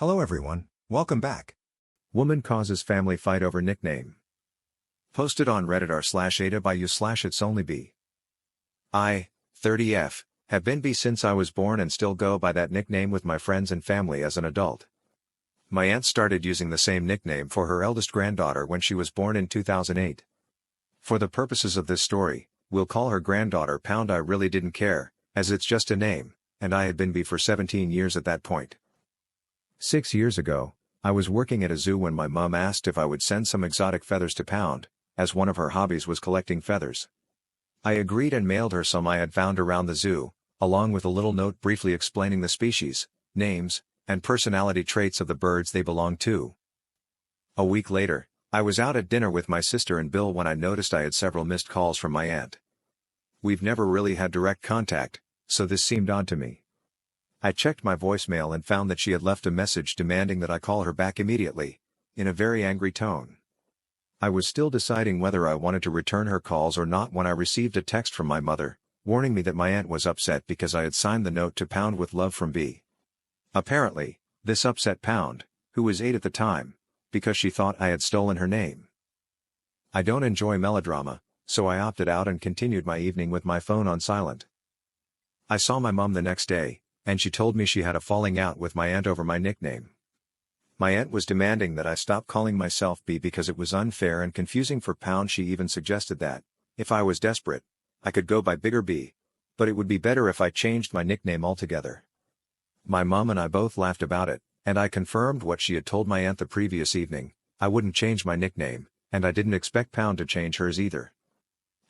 Hello everyone, welcome back. Woman causes family fight over nickname. Posted on Reddit r/AITAH by you/itsonlyb. I, 30F, have been B since I was born and still go by that nickname with my friends and family as an adult. My aunt started using the same nickname for her eldest granddaughter when she was born in 2008. For the purposes of this story, we'll call her granddaughter Pound. I really didn't care, as it's just a name, and I had been B for 17 years at that point. 6 years ago, I was working at a zoo when my mom asked if I would send some exotic feathers to Pound, as one of her hobbies was collecting feathers. I agreed and mailed her some I had found around the zoo, along with a little note briefly explaining the species, names, and personality traits of the birds they belong to. A week later, I was out at dinner with my sister and Bill when I noticed I had several missed calls from my aunt. We've never really had direct contact, so this seemed odd to me. I checked my voicemail and found that she had left a message demanding that I call her back immediately, in a very angry tone. I was still deciding whether I wanted to return her calls or not when I received a text from my mother, warning me that my aunt was upset because I had signed the note to Pound with love from B. Apparently, this upset Pound, who was 8 at the time, because she thought I had stolen her name. I don't enjoy melodrama, so I opted out and continued my evening with my phone on silent. I saw my mom the next day, and she told me she had a falling out with my aunt over my nickname. My aunt was demanding that I stop calling myself B because it was unfair and confusing for Pound. She even suggested that, if I was desperate, I could go by Bigger B, but it would be better if I changed my nickname altogether. My mom and I both laughed about it, and I confirmed what she had told my aunt the previous evening. I wouldn't change my nickname, and I didn't expect Pound to change hers either.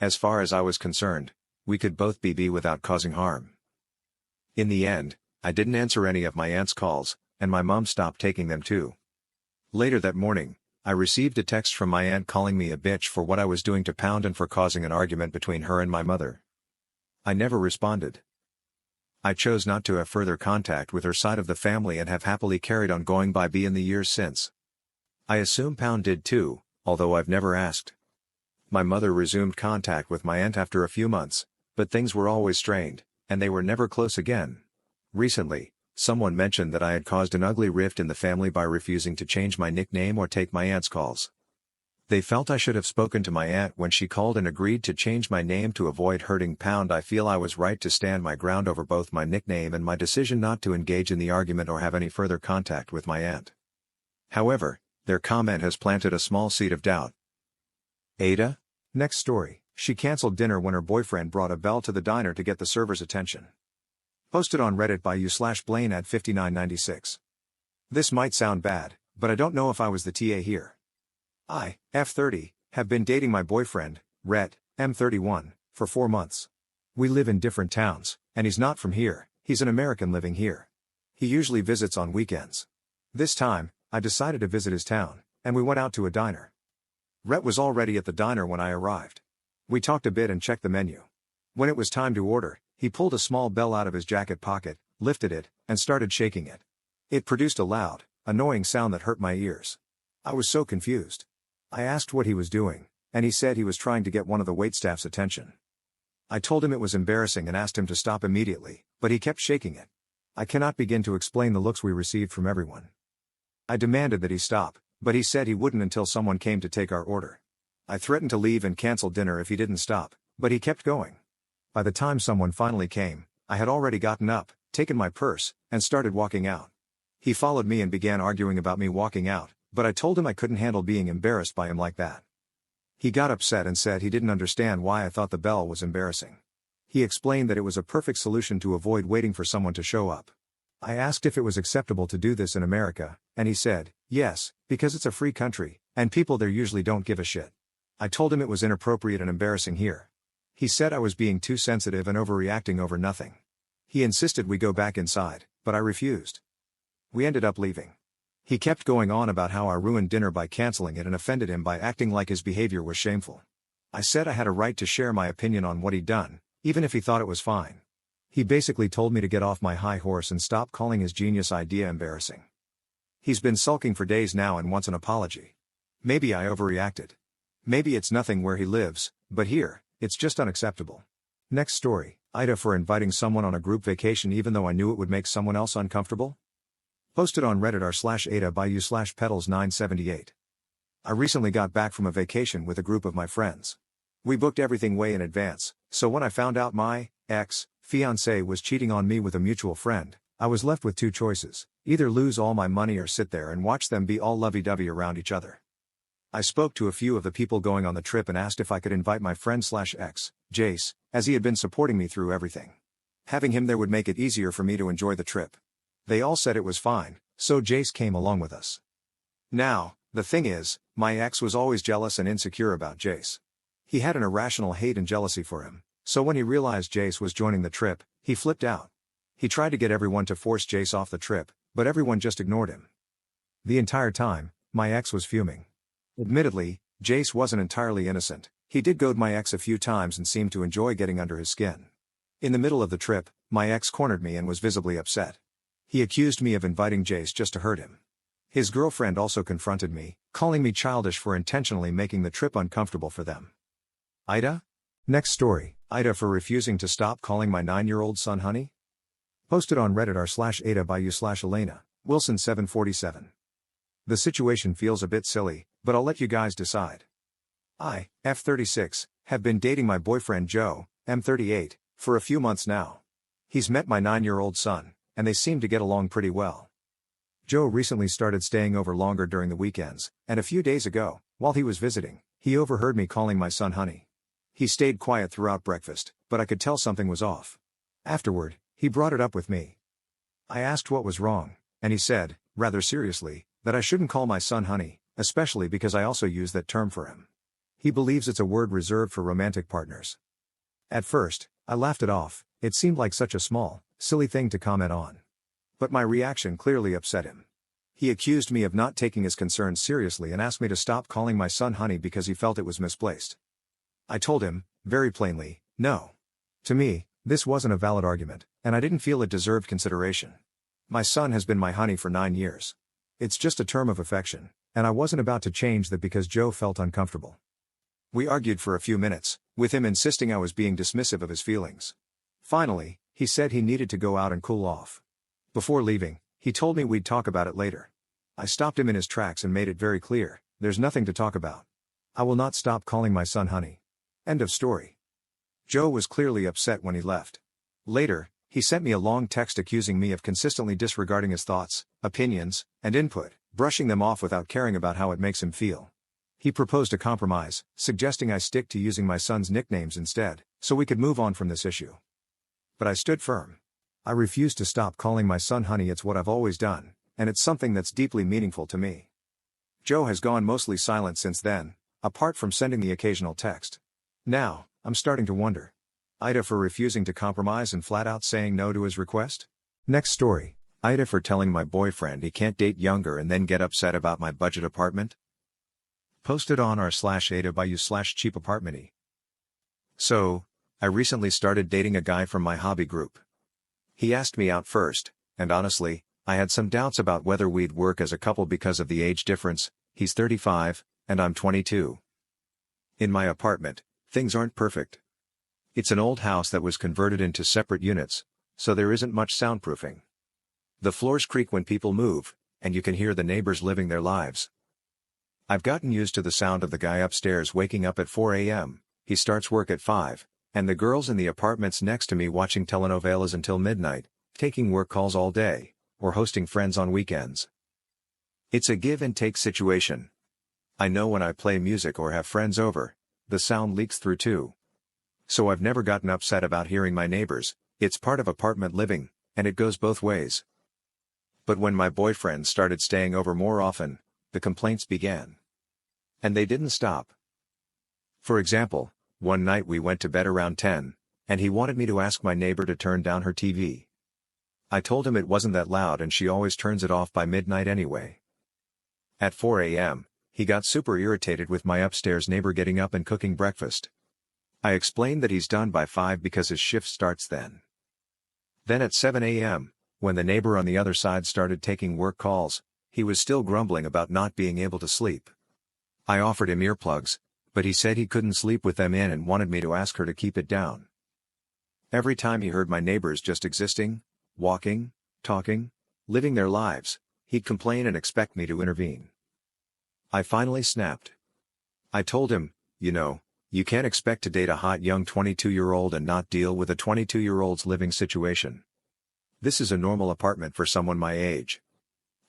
As far as I was concerned, we could both be B without causing harm. In the end, I didn't answer any of my aunt's calls, and my mom stopped taking them too. Later that morning, I received a text from my aunt calling me a bitch for what I was doing to Pound and for causing an argument between her and my mother. I never responded. I chose not to have further contact with her side of the family and have happily carried on going by B in the years since. I assume Pound did too, although I've never asked. My mother resumed contact with my aunt after a few months, but things were always strained, and they were never close again. Recently, someone mentioned that I had caused an ugly rift in the family by refusing to change my nickname or take my aunt's calls. They felt I should have spoken to my aunt when she called and agreed to change my name to avoid hurting Pound. I feel I was right to stand my ground over both my nickname and my decision not to engage in the argument or have any further contact with my aunt. However, their comment has planted a small seed of doubt. AITAH? Next story. She canceled dinner when her boyfriend brought a bell to the diner to get the server's attention. Posted on Reddit by you/Blaine at 5996. This might sound bad, but I don't know if I was the TA here. I, F30, have been dating my boyfriend, Rhett, M31, for 4 months. We live in different towns, and he's not from here, he's an American living here. He usually visits on weekends. This time, I decided to visit his town, and we went out to a diner. Rhett was already at the diner when I arrived. We talked a bit and checked the menu. When it was time to order, he pulled a small bell out of his jacket pocket, lifted it, and started shaking it. It produced a loud, annoying sound that hurt my ears. I was so confused. I asked what he was doing, and he said he was trying to get one of the waitstaff's attention. I told him it was embarrassing and asked him to stop immediately, but he kept shaking it. I cannot begin to explain the looks we received from everyone. I demanded that he stop, but he said he wouldn't until someone came to take our order. I threatened to leave and cancel dinner if he didn't stop, but he kept going. By the time someone finally came, I had already gotten up, taken my purse, and started walking out. He followed me and began arguing about me walking out, but I told him I couldn't handle being embarrassed by him like that. He got upset and said he didn't understand why I thought the bell was embarrassing. He explained that it was a perfect solution to avoid waiting for someone to show up. I asked if it was acceptable to do this in America, and he said, yes, because it's a free country, and people there usually don't give a shit. I told him it was inappropriate and embarrassing here. He said I was being too sensitive and overreacting over nothing. He insisted we go back inside, but I refused. We ended up leaving. He kept going on about how I ruined dinner by canceling it and offended him by acting like his behavior was shameful. I said I had a right to share my opinion on what he'd done, even if he thought it was fine. He basically told me to get off my high horse and stop calling his genius idea embarrassing. He's been sulking for days now and wants an apology. Maybe I overreacted. Maybe it's nothing where he lives, but here, it's just unacceptable. Next story. AITAH for inviting someone on a group vacation even though I knew it would make someone else uncomfortable? Posted on Reddit r/AITAH by u/pedals978. I recently got back from a vacation with a group of my friends. We booked everything way in advance, so when I found out my ex-fiancé was cheating on me with a mutual friend, I was left with two choices: either lose all my money or sit there and watch them be all lovey-dovey around each other. I spoke to a few of the people going on the trip and asked if I could invite my friend/ex, Jace, as he had been supporting me through everything. Having him there would make it easier for me to enjoy the trip. They all said it was fine, so Jace came along with us. Now, the thing is, my ex was always jealous and insecure about Jace. He had an irrational hate and jealousy for him, so when he realized Jace was joining the trip, he flipped out. He tried to get everyone to force Jace off the trip, but everyone just ignored him. The entire time, my ex was fuming. Admittedly, Jace wasn't entirely innocent. He did goad my ex a few times and seemed to enjoy getting under his skin. In the middle of the trip, my ex cornered me and was visibly upset. He accused me of inviting Jace just to hurt him. His girlfriend also confronted me, calling me childish for intentionally making the trip uncomfortable for them. AITAH? Next story, AITAH for refusing to stop calling my 9-year-old son honey? Posted on Reddit r/AITAH by u/Elena, Wilson 747. The situation feels a bit silly, but I'll let you guys decide. I, F36, have been dating my boyfriend Joe, M38, for a few months now. He's met my 9-year-old son, and they seem to get along pretty well. Joe recently started staying over longer during the weekends, and a few days ago, while he was visiting, he overheard me calling my son honey. He stayed quiet throughout breakfast, but I could tell something was off. Afterward, he brought it up with me. I asked what was wrong, and he said, rather seriously, that I shouldn't call my son honey, especially because I also use that term for him. He believes it's a word reserved for romantic partners. At first, I laughed it off. It seemed like such a small, silly thing to comment on. But my reaction clearly upset him. He accused me of not taking his concerns seriously and asked me to stop calling my son honey because he felt it was misplaced. I told him, very plainly, no. To me, this wasn't a valid argument, and I didn't feel it deserved consideration. My son has been my honey for 9 years. It's just a term of affection, and I wasn't about to change that because Joe felt uncomfortable. We argued for a few minutes, with him insisting I was being dismissive of his feelings. Finally, he said he needed to go out and cool off. Before leaving, he told me we'd talk about it later. I stopped him in his tracks and made it very clear, there's nothing to talk about. I will not stop calling my son honey. End of story. Joe was clearly upset when he left. Later, he sent me a long text accusing me of consistently disregarding his thoughts, opinions, and input, brushing them off without caring about how it makes him feel. He proposed a compromise, suggesting I stick to using my son's nicknames instead, so we could move on from this issue. But I stood firm. I refuse to stop calling my son honey. It's what I've always done, and it's something that's deeply meaningful to me. Joe has gone mostly silent since then, apart from sending the occasional text. Now, I'm starting to wonder. AITAH for refusing to compromise and flat out saying no to his request? Next story, AITAH for telling my boyfriend he can't date younger and then get upset about my budget apartment? Posted on r/AITAH by u/cheapapartmenty. So, I recently started dating a guy from my hobby group. He asked me out first, and honestly, I had some doubts about whether we'd work as a couple because of the age difference. He's 35, and I'm 22. In my apartment, things aren't perfect. It's an old house that was converted into separate units, so there isn't much soundproofing. The floors creak when people move, and you can hear the neighbors living their lives. I've gotten used to the sound of the guy upstairs waking up at 4 a.m., he starts work at 5, and the girls in the apartments next to me watching telenovelas until midnight, taking work calls all day, or hosting friends on weekends. It's a give and take situation. I know when I play music or have friends over, the sound leaks through too. So I've never gotten upset about hearing my neighbors. It's part of apartment living, and it goes both ways. But when my boyfriend started staying over more often, the complaints began. And they didn't stop. For example, one night we went to bed around 10, and he wanted me to ask my neighbor to turn down her TV. I told him it wasn't that loud and she always turns it off by midnight anyway. At 4 a.m., he got super irritated with my upstairs neighbor getting up and cooking breakfast. I explained that he's done by 5 because his shift starts then. Then at 7 a.m., when the neighbor on the other side started taking work calls, he was still grumbling about not being able to sleep. I offered him earplugs, but he said he couldn't sleep with them in and wanted me to ask her to keep it down. Every time he heard my neighbors just existing, walking, talking, living their lives, he'd complain and expect me to intervene. I finally snapped. I told him, you can't expect to date a hot young 22-year-old and not deal with a 22-year-old's living situation. This is a normal apartment for someone my age.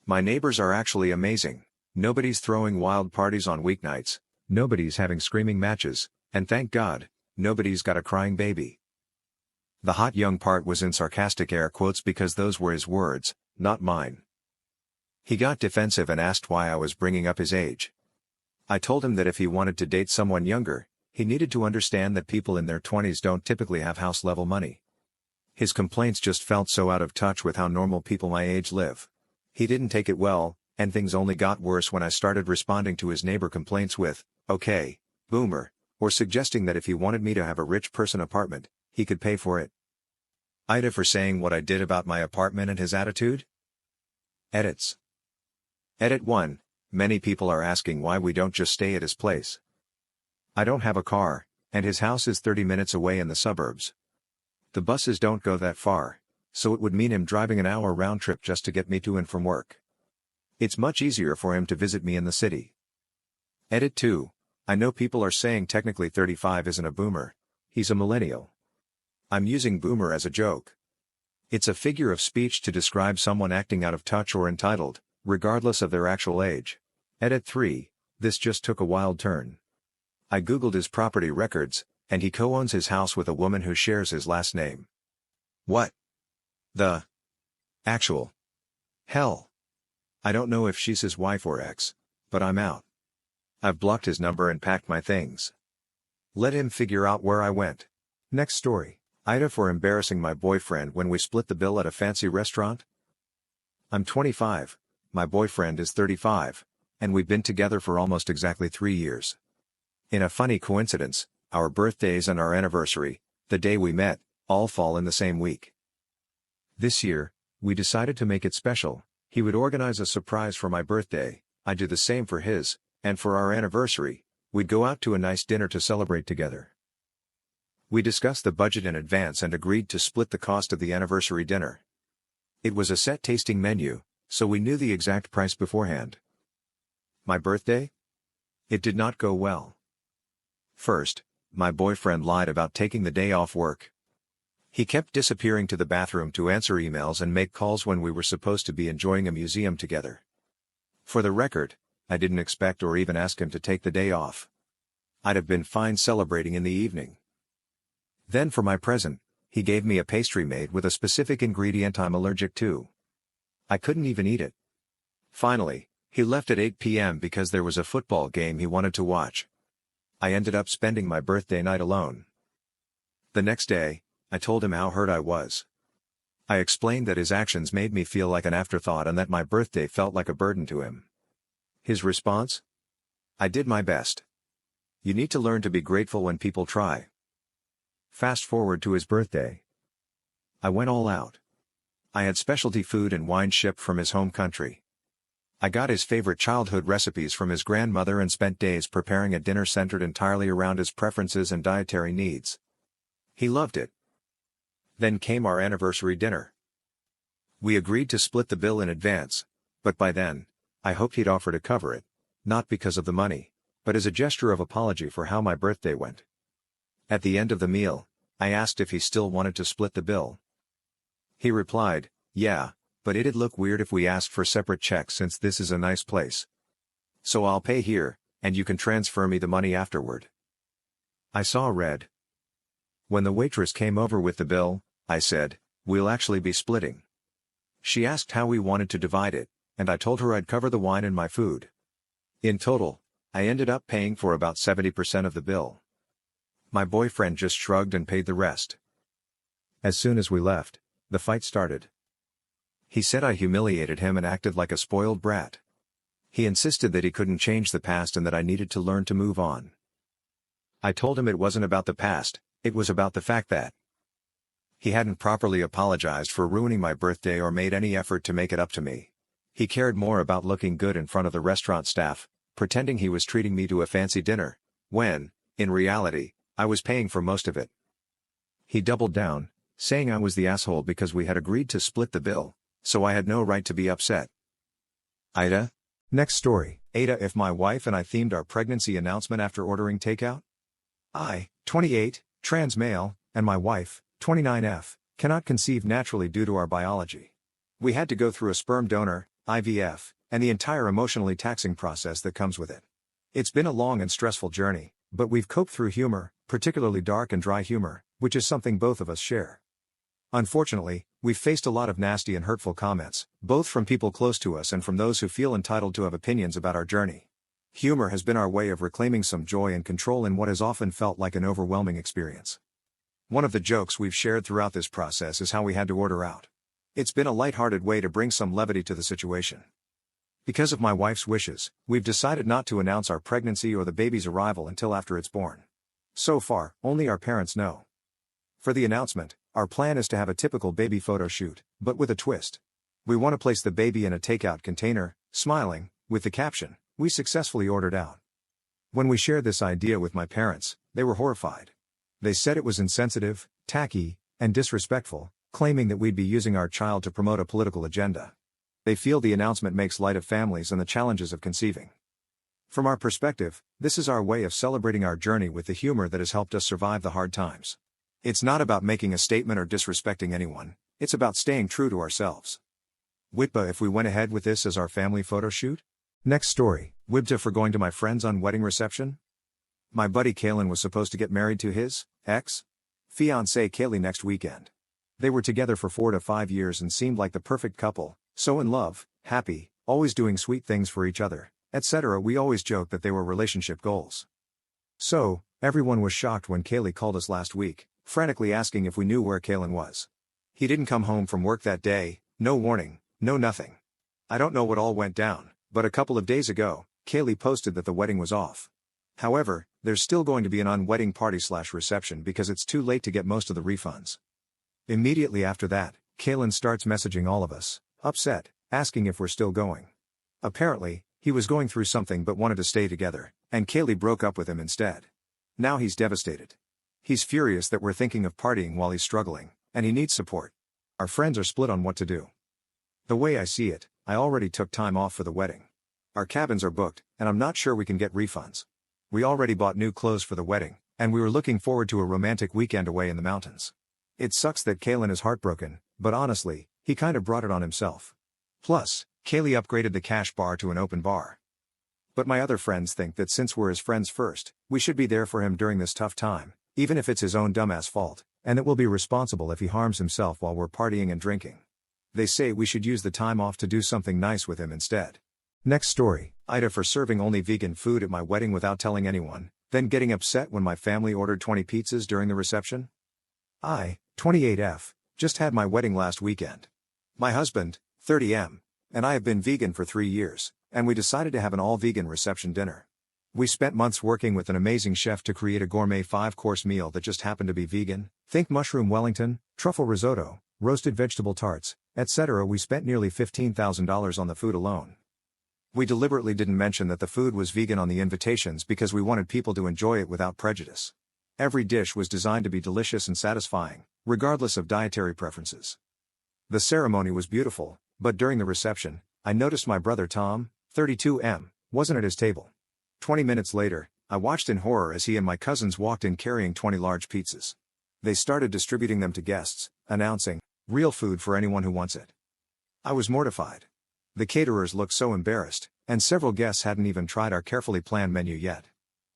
My neighbors are actually amazing. Nobody's throwing wild parties on weeknights, nobody's having screaming matches, and thank God, nobody's got a crying baby. The hot young part was in sarcastic air quotes because those were his words, not mine. He got defensive and asked why I was bringing up his age. I told him that if he wanted to date someone younger, he needed to understand that people in their 20s don't typically have house-level money. His complaints just felt so out of touch with how normal people my age live. He didn't take it well, and things only got worse when I started responding to his neighbor complaints with, "Okay, boomer," or suggesting that if he wanted me to have a rich person apartment, he could pay for it. AITAH for saying what I did about my apartment and his attitude? Edits. Edit 1. Many people are asking why we don't just stay at his place. I don't have a car, and his house is 30 minutes away in the suburbs. The buses don't go that far, so it would mean him driving an hour round trip just to get me to and from work. It's much easier for him to visit me in the city. Edit 2. I know people are saying technically 35 isn't a boomer, he's a millennial. I'm using boomer as a joke. It's a figure of speech to describe someone acting out of touch or entitled, regardless of their actual age. Edit 3. This just took a wild turn. I googled his property records, and he co-owns his house with a woman who shares his last name. What the actual hell? I don't know if she's his wife or ex, but I'm out. I've blocked his number and packed my things. Let him figure out where I went. Next story. AITAH for embarrassing my boyfriend when we split the bill at a fancy restaurant. I'm 25, my boyfriend is 35, and we've been together for almost exactly 3 years. In a funny coincidence, our birthdays and our anniversary, the day we met, all fall in the same week. This year, we decided to make it special. He would organize a surprise for my birthday, I'd do the same for his, and for our anniversary, we'd go out to a nice dinner to celebrate together. We discussed the budget in advance and agreed to split the cost of the anniversary dinner. It was a set tasting menu, so we knew the exact price beforehand. My birthday? It did not go well. First, my boyfriend lied about taking the day off work. He kept disappearing to the bathroom to answer emails and make calls when we were supposed to be enjoying a museum together. For the record, I didn't expect or even ask him to take the day off. I'd have been fine celebrating in the evening. Then for my present, he gave me a pastry made with a specific ingredient I'm allergic to. I couldn't even eat it. Finally, he left at 8 p.m. because there was a football game he wanted to watch. I ended up spending my birthday night alone. The next day, I told him how hurt I was. I explained that his actions made me feel like an afterthought and that my birthday felt like a burden to him. His response? I did my best. You need to learn to be grateful when people try. Fast forward to his birthday. I went all out. I had specialty food and wine shipped from his home country. I got his favorite childhood recipes from his grandmother and spent days preparing a dinner centered entirely around his preferences and dietary needs. He loved it. Then came our anniversary dinner. We agreed to split the bill in advance, but by then, I hoped he'd offer to cover it, not because of the money, but as a gesture of apology for how my birthday went. At the end of the meal, I asked if he still wanted to split the bill. He replied, yeah, but it'd look weird if we asked for separate checks since this is a nice place. So I'll pay here, and you can transfer me the money afterward. I saw red. When the waitress came over with the bill, I said, we'll actually be splitting. She asked how we wanted to divide it, and I told her I'd cover the wine and my food. In total, I ended up paying for about 70% of the bill. My boyfriend just shrugged and paid the rest. As soon as we left, the fight started. He said I humiliated him and acted like a spoiled brat. He insisted that he couldn't change the past and that I needed to learn to move on. I told him it wasn't about the past, it was about the fact that he hadn't properly apologized for ruining my birthday or made any effort to make it up to me. He cared more about looking good in front of the restaurant staff, pretending he was treating me to a fancy dinner, when, in reality, I was paying for most of it. He doubled down, saying I was the asshole because we had agreed to split the bill, so I had no right to be upset. AITAH. Next story. AITAH. If my wife and I themed our pregnancy announcement after ordering takeout? I, 28, trans male, and my wife, 29F, cannot conceive naturally due to our biology. We had to go through a sperm donor, IVF, and the entire emotionally taxing process that comes with it. It's been a long and stressful journey, but we've coped through humor, particularly dark and dry humor, which is something both of us share. Unfortunately, we've faced a lot of nasty and hurtful comments, both from people close to us and from those who feel entitled to have opinions about our journey. Humor has been our way of reclaiming some joy and control in what has often felt like an overwhelming experience. One of the jokes we've shared throughout this process is how we had to order out. It's been a lighthearted way to bring some levity to the situation. Because of my wife's wishes, we've decided not to announce our pregnancy or the baby's arrival until after it's born. So far, only our parents know. For the announcement, our plan is to have a typical baby photo shoot, but with a twist. We want to place the baby in a takeout container, smiling, with the caption, "We successfully ordered out." When we shared this idea with my parents, they were horrified. They said it was insensitive, tacky, and disrespectful, claiming that we'd be using our child to promote a political agenda. They feel the announcement makes light of families and the challenges of conceiving. From our perspective, this is our way of celebrating our journey with the humor that has helped us survive the hard times. It's not about making a statement or disrespecting anyone, it's about staying true to ourselves. WITBA. If we went ahead with this as our family photo shoot? Next story. WIBTA. For going to my friend's wedding reception? My buddy Kalen was supposed to get married to his ex-fiancée Kaylee next weekend. They were together for 4 to 5 years and seemed like the perfect couple, so in love, happy, always doing sweet things for each other, etc. We always joked that they were relationship goals. So, everyone was shocked when Kaylee called us last week, frantically asking if we knew where Kalen was. He didn't come home from work that day, no warning, no nothing. I don't know what all went down, but a couple of days ago, Kaylee posted that the wedding was off. However, there's still going to be an on-wedding party/reception because it's too late to get most of the refunds. Immediately after that, Kalen starts messaging all of us, upset, asking if we're still going. Apparently, he was going through something but wanted to stay together, and Kaylee broke up with him instead. Now he's devastated. He's furious that we're thinking of partying while he's struggling, and he needs support. Our friends are split on what to do. The way I see it, I already took time off for the wedding. Our cabins are booked, and I'm not sure we can get refunds. We already bought new clothes for the wedding, and we were looking forward to a romantic weekend away in the mountains. It sucks that Kalen is heartbroken, but honestly, he kind of brought it on himself. Plus, Kaylee upgraded the cash bar to an open bar. But my other friends think that since we're his friends first, we should be there for him during this tough time, even if it's his own dumbass fault, and that we'll be responsible if he harms himself while we're partying and drinking. They say we should use the time off to do something nice with him instead. Next story. AITAH. For serving only vegan food at my wedding without telling anyone, then getting upset when my family ordered 20 pizzas during the reception? I, 28F, just had my wedding last weekend. My husband, 30M, and I have been vegan for 3 years, and we decided to have an all-vegan reception dinner. We spent months working with an amazing chef to create a gourmet 5-course meal that just happened to be vegan. Think mushroom Wellington, truffle risotto, roasted vegetable tarts, etc. We spent nearly $15,000 on the food alone. We deliberately didn't mention that the food was vegan on the invitations because we wanted people to enjoy it without prejudice. Every dish was designed to be delicious and satisfying, regardless of dietary preferences. The ceremony was beautiful, but during the reception, I noticed my brother Tom, 32M, wasn't at his table. 20 minutes later, I watched in horror as he and my cousins walked in carrying 20 large pizzas. They started distributing them to guests, announcing, "Real food for anyone who wants it." I was mortified. The caterers looked so embarrassed, and several guests hadn't even tried our carefully planned menu yet.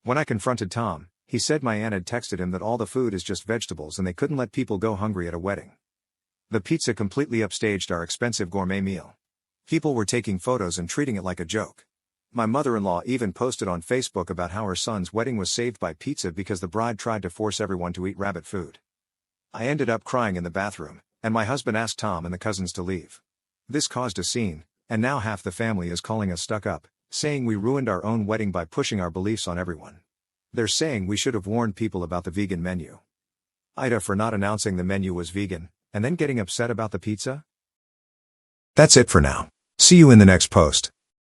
When I confronted Tom, he said my aunt had texted him that all the food is just vegetables and they couldn't let people go hungry at a wedding. The pizza completely upstaged our expensive gourmet meal. People were taking photos and treating it like a joke. My mother-in-law even posted on Facebook about how her son's wedding was saved by pizza because the bride tried to force everyone to eat rabbit food. I ended up crying in the bathroom, and my husband asked Tom and the cousins to leave. This caused a scene, and now half the family is calling us stuck up, saying we ruined our own wedding by pushing our beliefs on everyone. They're saying we should have warned people about the vegan menu. AITAH. For not announcing the menu was vegan, and then getting upset about the pizza? That's it for now. See you in the next post.